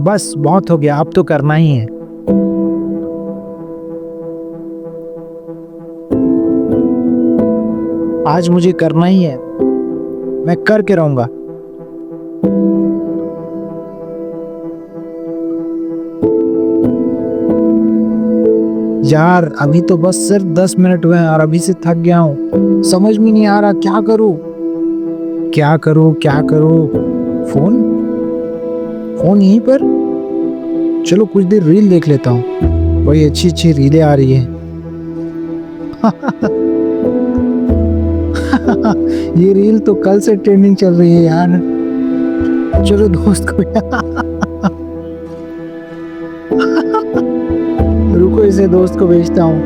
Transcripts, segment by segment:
बस बहुत हो गया, अब तो करना ही है। आज मुझे करना ही है, मैं करके रहूंगा। यार अभी तो बस सिर्फ 10 मिनट हुए हैं और अभी से थक गया हूँ। समझ में नहीं आ रहा क्या करूँ, क्या करूँ क्या करूँ। फोन फोन यहीं पर, चलो कुछ देर रील देख लेता हूँ। बड़ी अच्छी अच्छी रीलें आ रही हैं। ये रील तो कल से ट्रेंडिंग चल रही है यार। चलो दोस्त को रुको इसे दोस्त को भेजता हूँ।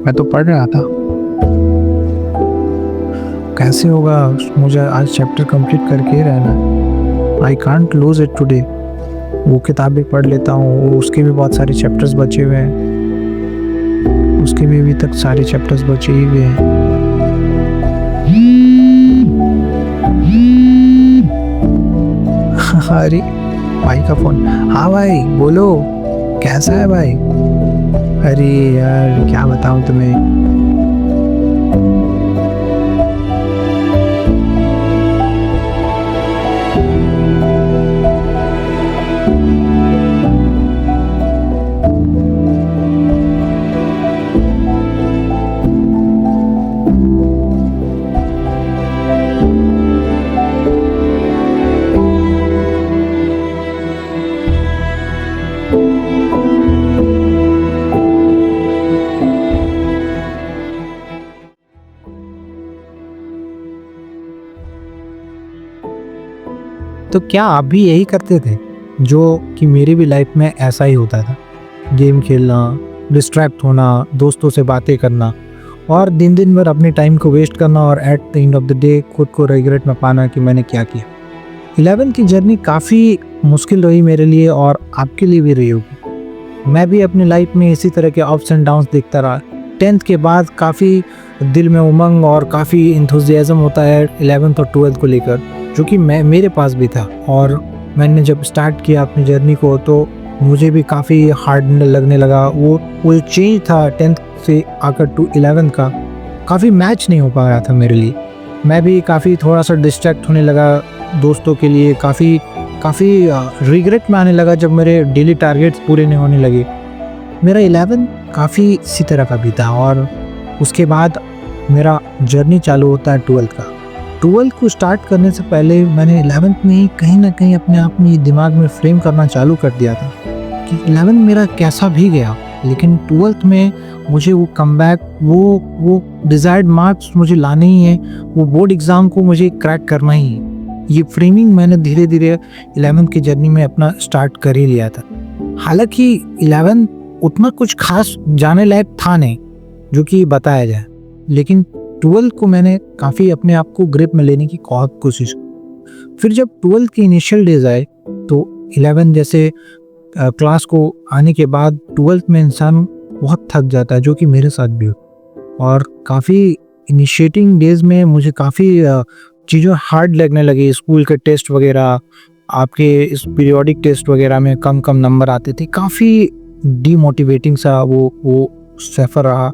मैं तो पढ़ रहा था, कैसे होगा, मुझे आज चैप्टर कंप्लीट करके ही रहना। I can't lose it today. वो किताब भी पढ़ लेता हूँ, उसके भी बहुत सारे चैप्टर्स बचे हुए हैं, उसके भी अभी तक सारे चैप्टर्स बचे ही हुए हैं। अरे भाई का फोन। हाँ भाई बोलो, कैसा है भाई? अरे यार क्या बताऊँ तुम्हें। तो क्या आप भी यही करते थे? जो कि मेरी भी लाइफ में ऐसा ही होता था। गेम खेलना, डिस्ट्रैक्ट होना, दोस्तों से बातें करना और दिन दिन भर अपने टाइम को वेस्ट करना और eight the end of the day खुद को रिग्रेट में पाना कि मैंने क्या किया। 11 की जर्नी काफ़ी मुश्किल रही मेरे लिए और आपके लिए भी रही होगी। मैं भी अपनी लाइफ में इसी तरह के अप्स एंड डाउन्स देखता रहा। 10th के बाद काफ़ी दिल में उमंग और काफ़ी इंथुजियाज्म होता है 11th और 12th को लेकर, जो कि मेरे पास भी था। और मैंने जब स्टार्ट किया अपनी जर्नी को तो मुझे भी काफ़ी हार्ड लगने लगा। वो चेंज था 10th से आकर टू 11th का, काफ़ी मैच नहीं हो पा रहा था मेरे लिए। मैं भी काफ़ी थोड़ा सा डिस्ट्रैक्ट होने लगा दोस्तों के लिए, काफ़ी रिग्रेट में आने लगा जब मेरे डेली टारगेट्स पूरे नहीं होने लगे। मेरा 11 काफ़ी इसी तरह का भी था और उसके बाद मेरा जर्नी चालू होता है 12th का। 12th को स्टार्ट करने से पहले मैंने 11th में ही कहीं ना कहीं अपने आप में दिमाग में फ्रेम करना चालू कर दिया था कि 11 मेरा कैसा भी गया, लेकिन 12th में मुझे वो कमबैक, वो डिज़ायर्ड मार्क्स मुझे लाने ही है, वो बोर्ड एग्ज़ाम को मुझे क्रैक करना ही है। ये फ्रेमिंग मैंने धीरे धीरे 11th की जर्नी में अपना स्टार्ट कर ही लिया था। हालांकि 11 उतना कुछ खास जाने लायक था नहीं जो कि बताया जाए, लेकिन 12th को मैंने काफ़ी अपने आप को ग्रिप में लेने की बहुत कोशिश की। फिर जब 12th के इनिशियल डेज आए तो 11 जैसे क्लास को आने के बाद 12th में इंसान बहुत थक जाता है, जो कि मेरे साथ भी हुआ। और काफ़ी इनिशिएटिंग डेज में मुझे काफ़ी चीज़ें हार्ड लगने लगी। स्कूल के टेस्ट वगैरह, आपके इस पीरियोडिक टेस्ट वगैरह में कम नंबर आते थे। काफ़ी डीमोटिवेटिंग सा वो सफ़र रहा।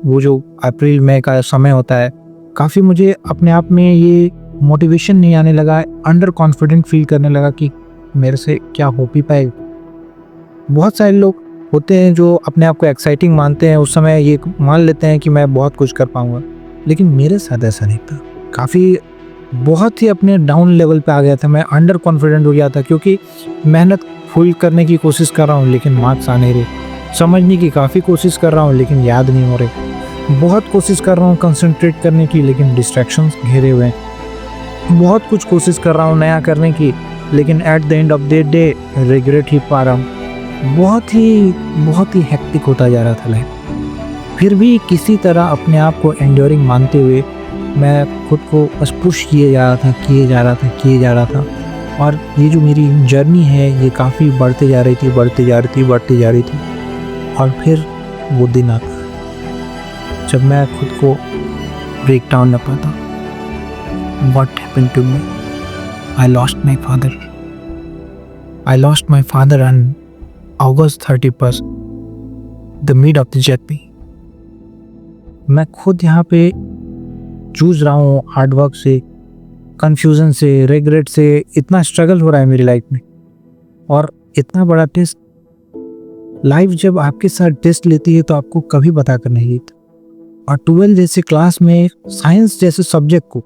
वो जो अप्रैल मई का समय होता है, काफ़ी मुझे अपने आप में ये मोटिवेशन नहीं आने लगा, अंडर कॉन्फिडेंट फील करने लगा कि मेरे से क्या हो भी पाएगा। बहुत सारे लोग होते हैं जो अपने आप को एक्साइटिंग मानते हैं, उस समय ये मान लेते हैं कि मैं बहुत कुछ कर पाऊँगा, लेकिन मेरे साथ ऐसा नहीं था। काफ़ी बहुत ही अपने डाउन लेवल पे आ गया था, मैं अंडर कॉन्फिडेंट हो गया था क्योंकि मेहनत फुल करने की कोशिश कर रहा हूँ लेकिन मार्क्स आ नहीं रहे। समझने की काफ़ी कोशिश कर रहा हूँ लेकिन याद नहीं हो रहे। बहुत कोशिश कर रहा हूँ कंसंट्रेट करने की लेकिन डिस्ट्रैक्शंस घेरे हुए हैं। बहुत कुछ कोशिश कर रहा हूँ नया करने की, लेकिन at the end of the day regret ही पा रहा हूँ। बहुत ही हेक्टिक होता जा रहा था लाइफ। फिर भी किसी तरह अपने आप को एंड्योरिंग मानते हुए मैं खुद को बस पुश किए जा रहा था। और ये जो मेरी जर्नी है ये काफ़ी बढ़ते जा रही थी। और फिर वो दिन आता जब मैं खुद को ब्रेक डाउन न पाता, what happened to me. I lost my father. I lost my father on August 31st, the mid of the journey. मैं खुद यहाँ पे जूझ रहा हूँ हार्डवर्क से, कन्फ्यूज़न से, रिग्रेट से। इतना स्ट्रगल हो रहा है मेरी लाइफ में, और इतना बड़ा टेस्ट। लाइफ जब आपके साथ टेस्ट लेती है तो आपको कभी बता कर नहीं देती। और 12 जैसे क्लास में साइंस जैसे सब्जेक्ट को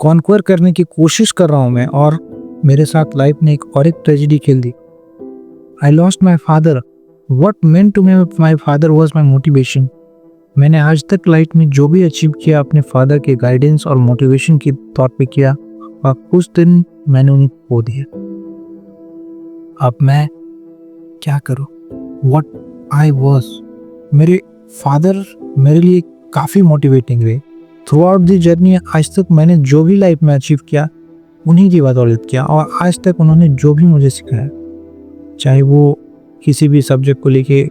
कॉन्क्वर करने की कोशिश कर रहा हूँ मैं, और मेरे साथ लाइफ ने एक और एक ट्रेजेडी खेल दी। I lost my father. What meant to me my father was my motivation. मैंने आज तक लाइफ में जो भी अचीव किया अपने फादर के गाइडेंस और मोटिवेशन के तौर पे किया, और उस दिन मैंने उन्हें खो दिया। अब मैं क्या करूं? What I was, मेरे फादर मेरे लिए काफ़ी मोटिवेटिंग रहे थ्रू आउट दी जर्नी। आज तक मैंने जो भी लाइफ में अचीव किया उन्हीं की बदौलत किया, और आज तक उन्होंने जो भी मुझे सिखाया, चाहे वो किसी भी सब्जेक्ट को लेके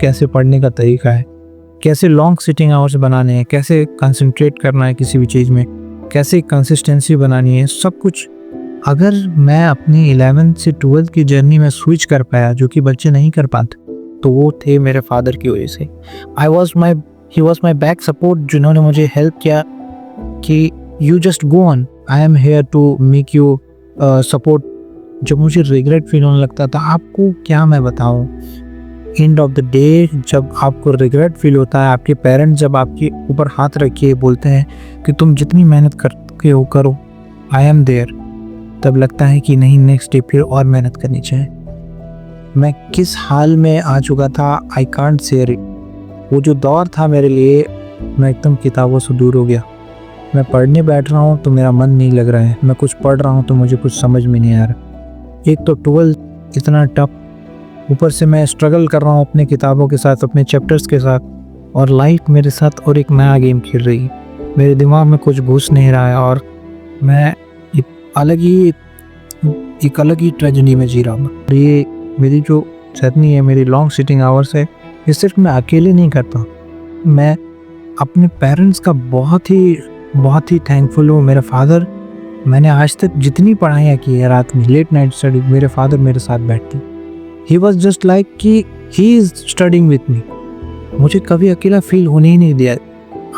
कैसे पढ़ने का तरीका है, कैसे लॉन्ग सिटिंग आवर्स बनाने हैं, कैसे कंसंट्रेट करना है किसी भी चीज़ में, कैसे कंसिस्टेंसी बनानी है, सब कुछ। अगर मैं अपनी 11th से 12th की जर्नी में स्विच कर पाया, जो कि बच्चे नहीं कर पाते, तो वो थे मेरे फादर की वजह से। He was my back support, जिन्होंने मुझे हेल्प किया कि you just go on, I am here to make you support. जब मुझे रिग्रेट फील होने लगता था, आपको क्या मैं बताऊँ, एंड ऑफ द डे जब आपको रिग्रेट फील होता है, आपके पेरेंट्स जब आपके ऊपर हाथ रखिए बोलते हैं कि तुम जितनी मेहनत करके हो करो, आई एम देयर, तब लगता है कि नहीं, नेक्स्ट डे फिर और मेहनत करनी चाहिए। मैं किस हाल में आ चुका था, आई कांट शेयर इट। वो जो दौर था मेरे लिए, मैं एकदम किताबों से दूर हो गया। मैं पढ़ने बैठ रहा हूँ तो मेरा मन नहीं लग रहा है, मैं कुछ पढ़ रहा हूँ तो मुझे कुछ समझ में नहीं आ रहा। एक तो 12 इतना टफ, ऊपर से मैं स्ट्रगल कर रहा हूँ अपने किताबों के साथ, अपने चैप्टर्स के साथ, और लाइफ मेरे साथ और एक नया गेम खेल रही है। मेरे दिमाग में कुछ घुस नहीं रहा है, और मैं एक अलग ही ट्रेजेडी में जी रहा हूँ। ये मेरी जो जर्नी है, मेरी लॉन्ग सिटिंग आवर्स है, ये सिर्फ मैं अकेले नहीं करता। मैं अपने पेरेंट्स का बहुत ही थैंकफुल हूँ। मेरे फादर, मैंने आज तक जितनी पढ़ाइयाँ की है रात में, लेट नाइट स्टडी, मेरे फादर मेरे साथ बैठते। ही वॉज जस्ट लाइक कि he is studying with me. मुझे कभी अकेला फील होने ही नहीं दिया।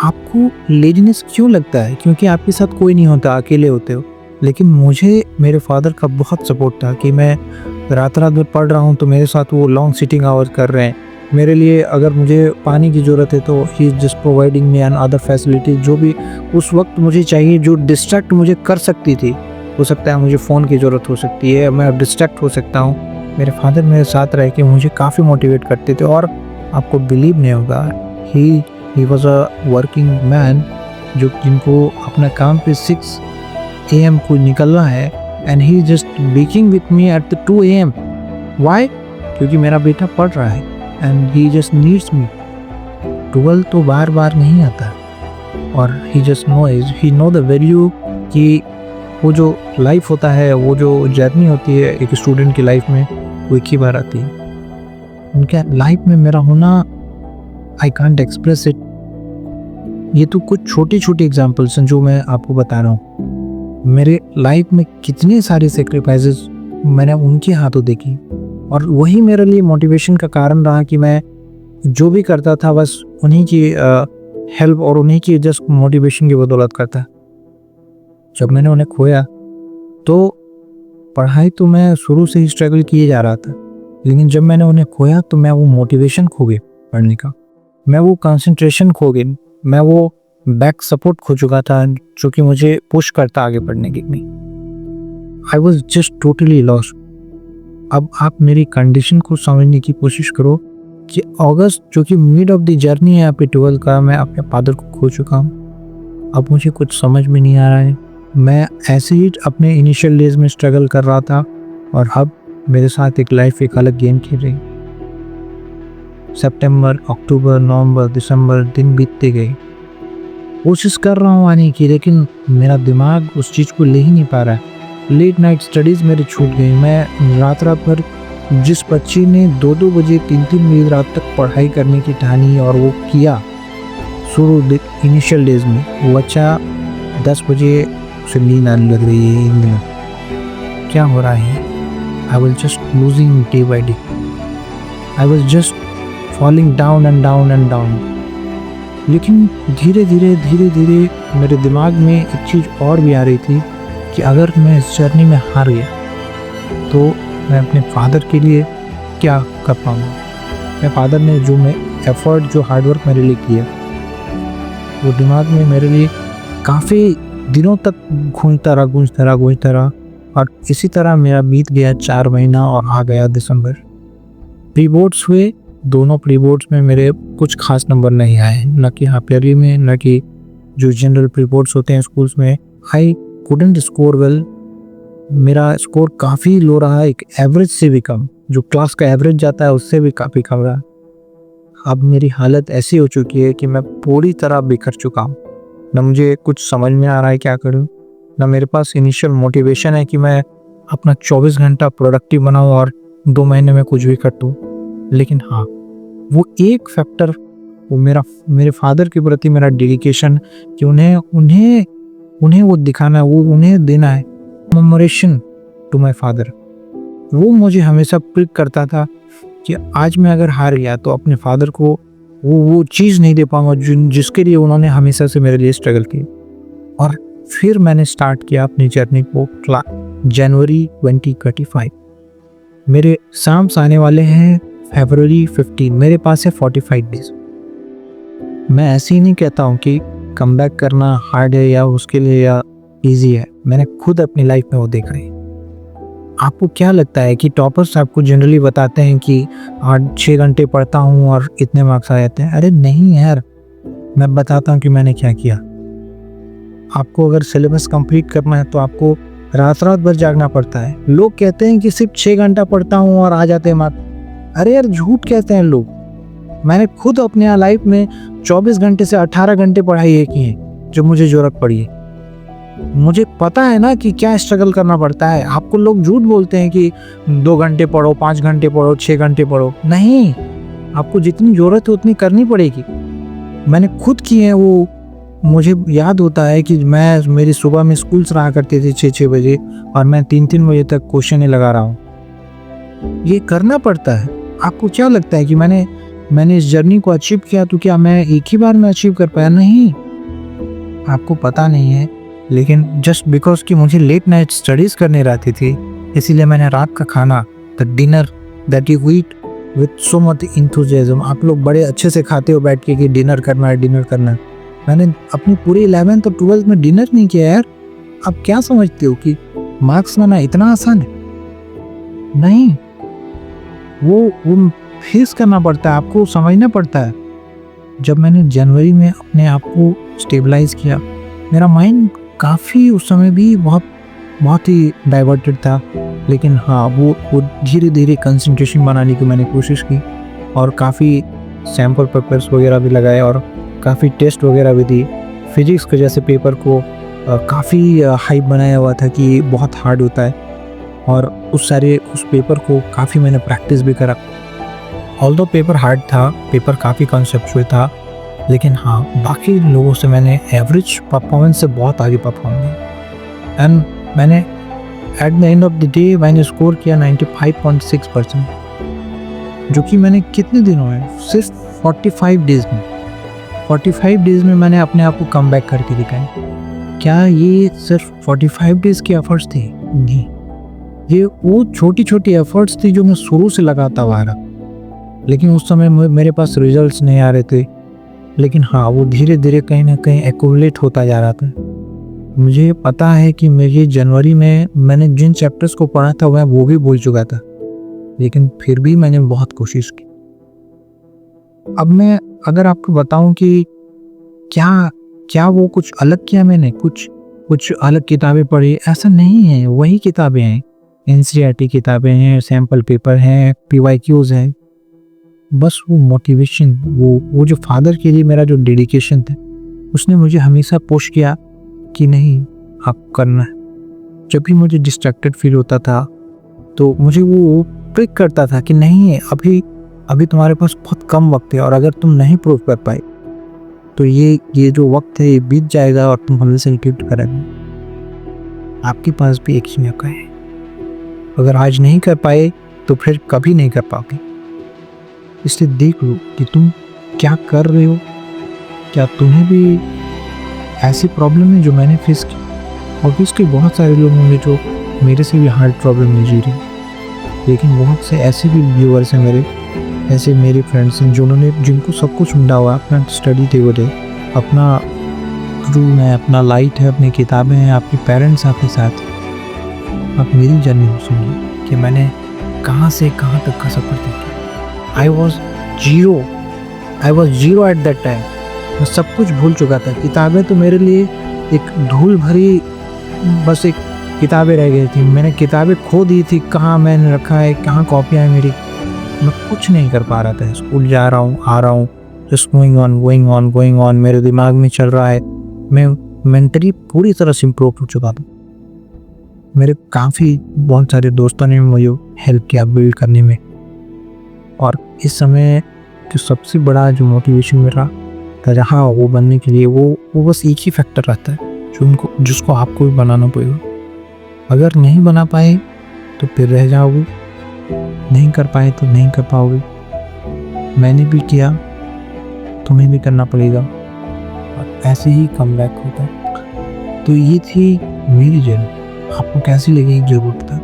आपको लेजीनेस क्यों लगता है? क्योंकि आपके साथ कोई नहीं होता, अकेले होते हो। लेकिन मुझे मेरे फादर का बहुत सपोर्ट था कि मैं रात भर पढ़ रहा हूँ तो मेरे साथ वो लॉन्ग सिटिंग आवर्स कर रहे हैं। मेरे लिए अगर मुझे पानी की ज़रूरत है तो he is just providing me and other facilities, जो भी उस वक्त मुझे चाहिए, जो डिस्ट्रैक्ट मुझे कर सकती थी। हो सकता है मुझे फ़ोन की ज़रूरत हो सकती है, मैं डिस्ट्रैक्ट हो सकता हूँ। मेरे फादर मेरे साथ रह के मुझे काफ़ी मोटिवेट करते थे। और आपको बिलीव नहीं होगा, he was a working man, जिनको अपना काम पे 6 AM को निकलना है, and he just waking with me at the 2 AM। Why? क्योंकि मेरा बेटा पढ़ रहा है and he just needs me. 12 तो बार बार नहीं आता, और he just know the value कि वो जो लाइफ होता है, वो जो जर्नी होती है एक स्टूडेंट की लाइफ में, वो एक ही बार आती है। उनके लाइफ में मेरा होना, आई कांट एक्सप्रेस इट। ये तो कुछ छोटी छोटी एग्जाम्पल्स हैं जो मैं आपको बता रहा हूँ। मेरे लाइफ में कितने सारे सेक्रीफाइसेस मैंने उनके हाथों देखी, और वही मेरे लिए मोटिवेशन का कारण रहा कि मैं जो भी करता था बस उन्हीं की हेल्प और उन्हीं की जस्ट मोटिवेशन की बदौलत करता। जब मैंने उन्हें खोया तो पढ़ाई तो मैं शुरू से ही स्ट्रगल किए जा रहा था, लेकिन जब मैंने उन्हें खोया तो मैं वो मोटिवेशन खो गया पढ़ने का, मैं वो कंसंट्रेशन खो गई, मैं वो बैक सपोर्ट खो चुका था जो कि मुझे पुश करता आगे पढ़ने के लिए। I was just totally lost. अब आप मेरी कंडीशन को समझने की कोशिश करो कि अगस्त, जो कि मिड ऑफ द जर्नी है आपके 12 का, मैं अपने फादर को खो चुका हूँ। अब मुझे कुछ समझ में नहीं आ रहा है। मैं ऐसे ही अपने इनिशियल डेज में स्ट्रगल कर रहा था, और अब मेरे साथ एक लाइफ एक अलग गेम खेल रही। सितंबर, अक्टूबर, नवंबर, दिसंबर, दिन बीतते गए। कोशिश कर रहा हूँ आने की, लेकिन मेरा दिमाग उस चीज़ को ले ही नहीं पा रहा है। लेट नाइट स्टडीज़ मेरी छूट गई। मैं रात भर, जिस बच्चे ने 2-2 बजे 3-3 बजे रात तक पढ़ाई करने की ठानी और वो किया शुरू इनिशियल डेज में, वो बच्चा 10 बजे से नींद आने लग रही है इन दिनों। क्या हो रहा है? I will just losing day by day. I was just falling down and down and down. लेकिन धीरे धीरे मेरे दिमाग में एक चीज़ और भी आ रही थी कि अगर मैं इस जर्नी में हार गया तो मैं अपने फादर के लिए क्या कर पाऊँगा। मेरे फादर ने जो एफर्ट, जो हार्डवर्क मेरे लिए किया, वो दिमाग में मेरे लिए काफ़ी दिनों तक गूंजता रहा और इसी तरह मेरा बीत गया 4 महीना और आ गया दिसंबर। प्री बोर्ड्स हुए, दोनों प्री बोर्ड्स में मेरे कुछ खास नंबर नहीं आए, न कि हाफ ईयरली में, न कि जो जनरल प्री बोर्ड्स होते हैं स्कूल्स में। I couldn't score well. मेरा स्कोर काफ़ी लो रहा, एक एवरेज से भी कम, जो क्लास का एवरेज जाता है उससे भी काफ़ी कम रहा। अब मेरी हालत ऐसी हो चुकी है कि मैं पूरी तरह बिखर चुका हूँ। न मुझे कुछ समझ में आ रहा है क्या करूँ, न मेरे पास इनिशियल मोटिवेशन है कि मैं अपना 24 घंटा प्रोडक्टिव बनाऊँ और 2 महीने में कुछ भी कर दूँ। लेकिन हाँ, वो एक फैक्टर, वो मेरे फादर के प्रति मेरा डेडिकेशन, कि उन्हें वो दिखाना है, वो उन्हें देना है मेमोरेशन टू माय फादर। वो मुझे हमेशा प्रिक करता था कि आज मैं अगर हार गया तो अपने फादर को वो चीज़ नहीं दे पाऊंगा जिसके लिए उन्होंने हमेशा से मेरे लिए स्ट्रगल की। और फिर मैंने स्टार्ट किया अपनी जर्नी को जनवरी 2025। मेरे एग्जाम्स आने वाले हैं फरवरी 15। मेरे पास है 45 डेज। मैं ऐसे ही नहीं कहता हूँ कि कम बैक करना हार्ड है या उसके लिए या ईजी है। मैंने खुद अपनी लाइफ में वो देखा है। आपको क्या लगता है कि टॉपर्स आपको जनरली बताते हैं कि 8-6 घंटे पढ़ता हूँ और इतने मार्क्स आ जाते हैं? अरे नहीं यार, मैं बताता हूँ कि मैंने क्या किया। आपको अगर सिलेबस कंप्लीट करना है तो आपको रात भर जागना पड़ता है। लोग कहते हैं कि सिर्फ 6 घंटा पढ़ता हूँ और आ जाते हैं मार्क्स। अरे यार, झूठ कहते हैं लोग। मैंने खुद अपने यहाँ लाइफ में 24 घंटे से 18 घंटे पढ़ाई की है जब मुझे जरूरत पड़ी है। मुझे पता है ना कि क्या स्ट्रगल करना पड़ता है। आपको लोग झूठ बोलते हैं कि 2 घंटे पढ़ो, 5 घंटे पढ़ो, 6 घंटे पढ़ो। नहीं, आपको जितनी ज़रूरत है उतनी करनी पड़ेगी। मैंने खुद की है वो। मुझे याद होता है कि मेरी सुबह में स्कूल्स रहा करती थी 6-6 बजे और मैं 3-3 बजे तक क्वेश्चन लगा रहा हूँ। ये करना पड़ता है। आपको क्या लगता है कि मैंने इस जर्नी को अचीव किया तो क्या मैं एक ही बार में अचीव कर पाया? नहीं, आपको पता नहीं है। लेकिन जस्ट बिकॉज कि मुझे लेट नाइट स्टडीज़ करने रहती थी, इसीलिए मैंने रात का खाना, the dinner that you eat with so much enthusiasm. आप लोग बड़े अच्छे से खाते हो बैठ के कि डिनर करना है। मैंने अपनी पूरी 11th और 12th में डिनर नहीं किया यार। आप क्या समझते हो कि मार्क्स लाना इतना आसान है? नहीं, वो फेस करना पड़ता है, आपको समझना पड़ता है। जब मैंने जनवरी में अपने आप को स्टेबलाइज किया, मेरा माइंड काफ़ी उस समय भी बहुत ही डाइवर्टेड था। लेकिन हाँ, वो धीरे धीरे कंसंट्रेशन बनाने की मैंने कोशिश की और काफ़ी सैम्पल पेपर्स वगैरह भी लगाए और काफ़ी टेस्ट वगैरह भी दी। फिजिक्स के जैसे पेपर को काफ़ी हाइप बनाया हुआ था कि बहुत हार्ड होता है और उस पेपर को काफ़ी मैंने प्रैक्टिस भी करा। ऑल्दो पेपर हार्ड था, पेपर काफ़ी कॉन्सेप्चुअल था, लेकिन हाँ, बाकी लोगों से मैंने एवरेज परफॉर्मेंस से बहुत आगे परफॉर्म किया। एंड मैंने eight the end of the day मैंने स्कोर किया 95.6%, जो कि मैंने कितने दिनों में, सिर्फ 45 डेज़ में 45 डेज़ में मैंने अपने आप को कम बैक करके दिखाया। क्या ये सिर्फ 45 डेज़ की एफर्ट्स थी? नहीं, ये वो छोटी छोटी एफर्ट्स थी जो मैं शुरू से लगाता हुआ रहा। लेकिन उस समय मेरे पास रिजल्ट्स नहीं आ रहे थे। लेकिन हाँ, वो धीरे धीरे कहीं ना कहीं एक्यूमुलेट होता जा रहा था। मुझे पता है कि मेरी जनवरी में मैंने जिन चैप्टर्स को पढ़ा था वह वो भी भूल चुका था, लेकिन फिर भी मैंने बहुत कोशिश की। अब मैं अगर आपको बताऊं कि क्या वो कुछ अलग किया, मैंने कुछ अलग किताबें पढ़ी, ऐसा नहीं है। वही किताबें हैं, एनसीईआरटी किताबें हैं, सैम्पल पेपर हैं, पीवाईक्यूज हैं। बस वो मोटिवेशन, वो जो फादर के लिए मेरा जो डेडिकेशन था, उसने मुझे हमेशा पुश किया कि नहीं, आप करना है। जब भी मुझे डिस्ट्रैक्टेड फील होता था तो मुझे वो ट्रिक करता था कि नहीं, अभी तुम्हारे पास बहुत कम वक्त है और अगर तुम नहीं प्रूव कर पाए तो ये जो वक्त है ये बीत जाएगा और तुम हमें से रिपीट करेंगे। आपके पास भी एक ही मौका है। अगर आज नहीं कर पाए तो फिर कभी नहीं कर पाओगे। इसलिए देख लो कि तुम क्या कर रहे हो, क्या तुम्हें भी ऐसी प्रॉब्लम है जो मैंने फेस की। ऑब्वियसली बहुत सारे लोग होंगे जो मेरे से भी हार्ड प्रॉब्लम नहीं जी रहे, लेकिन बहुत से ऐसे भी व्यूअर्स हैं मेरे, ऐसे मेरे फ्रेंड्स हैं जिनको सब कुछ मिला हुआ है, अपना स्टडी टेबल है, अपना रूम है, अपना लाइट है, अपनी किताबें हैं, आपके पेरेंट्स आपके साथ। आप मेरी जर्नी सुनिए कि मैंने कहाँ से कहाँ तक का सफ़र तय किया। I was zero at that time. मैं सब कुछ भूल चुका था। किताबें तो मेरे लिए एक धूल भरी बस एक किताबें रह गई थी। मैंने किताबें खो दी थी, कहाँ मैंने रखा है, कहाँ कॉपियाँ है मेरी। मैं कुछ नहीं कर पा रहा था। स्कूल जा रहा हूँ, आ रहा हूँ, जस्ट गोइंग ऑन मेरे दिमाग में चल रहा है। मैं मेंटली पूरी तरह से इम्प्रूव हो चुका था। मेरे बहुत सारे दोस्तों ने मुझे हेल्प किया बिल्ड करने में। और इस समय जो सबसे बड़ा जो मोटिवेशन मेरा रहा वो बनने के लिए, वो बस एक ही फैक्टर रहता है जिसको आपको भी बनाना पड़ेगा। अगर नहीं बना पाए तो फिर रह जाओगे, नहीं कर पाए तो नहीं कर पाओगे। मैंने भी किया, तुम्हें भी करना पड़ेगा और ऐसे ही कमबैक होता है। तो ये थी मेरी जर्नी। आपको कैसी लगी जरूर बताएं।